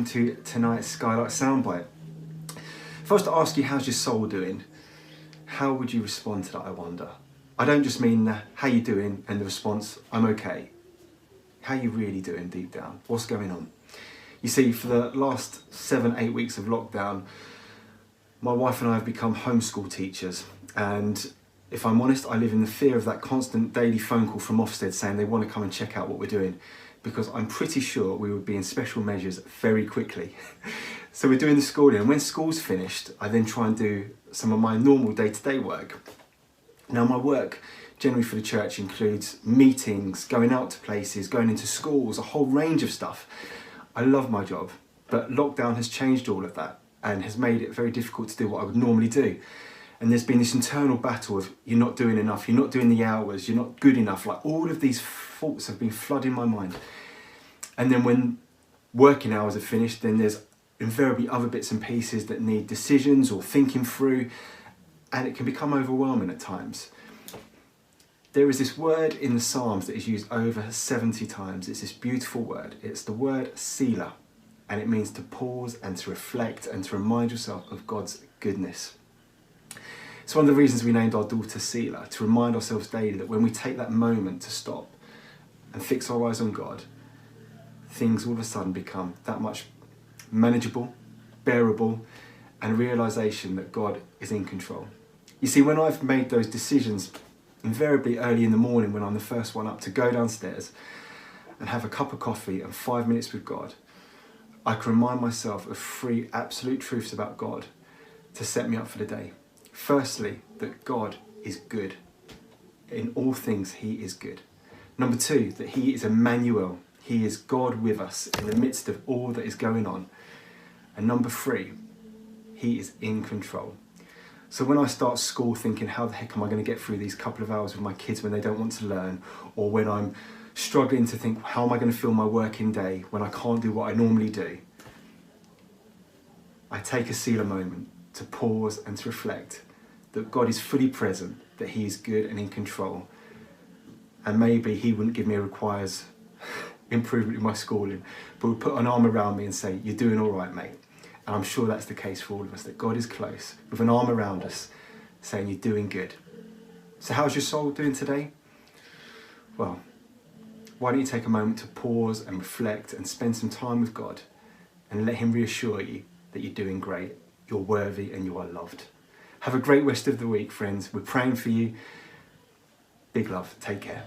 welcome to tonight's Skylight Soundbite. If I was to ask you how's your soul doing, how would you respond to that, I wonder? I don't just mean how you doing and the response, I'm okay. How you really doing deep down? What's going on? You see, for the last 7-8 weeks of lockdown, my wife and I have become homeschool teachers, and if I'm honest, I live in the fear of that constant daily phone call from Ofsted saying they want to come and check out what we're doing, because I'm pretty sure we would be in special measures very quickly. So we're doing the schooling, and when school's finished, I then try and do some of my normal day-to-day work. Now, my work generally for the church includes meetings, going out to places, going into schools, a whole range of stuff. I love my job, but lockdown has changed all of that and has made it very difficult to do what I would normally do. And there's been this internal battle of you're not doing enough, you're not doing the hours, you're not good enough. Like, all of these thoughts have been flooding my mind. And then when working hours are finished, then there's invariably other bits and pieces that need decisions or thinking through, and it can become overwhelming at times. There is this word in the Psalms that is used over 70 times. It's this beautiful word. It's the word Selah, and it means to pause and to reflect and to remind yourself of God's goodness. It's one of the reasons we named our daughter Selah, to remind ourselves daily that when we take that moment to stop and fix our eyes on God, things all of a sudden become that much manageable, bearable, and a realisation that God is in control. You see, when I've made those decisions, invariably early in the morning when I'm the first one up, to go downstairs and have a cup of coffee and 5 minutes with God, I can remind myself of 3 absolute truths about God to set me up for the day. Firstly, that God is good. In all things, He is good. Number 2, that He is Emmanuel. He is God with us in the midst of all that is going on. And number 3, He is in control. So when I start school thinking, how the heck am I going to get through these couple of hours with my kids when they don't want to learn? Or when I'm struggling to think, how am I going to fill my working day when I can't do what I normally do? I take a Selah moment to pause and to reflect that God is fully present, that He is good and in control. And maybe He wouldn't give me a requires improvement in my schooling, but would put an arm around me and say, you're doing all right, mate. And I'm sure that's the case for all of us, that God is close, with an arm around us, saying you're doing good. So how's your soul doing today? Well, why don't you take a moment to pause and reflect and spend some time with God and let Him reassure you that you're doing great, you're worthy, and you are loved. Have a great rest of the week, friends. We're praying for you. Big love. Take care.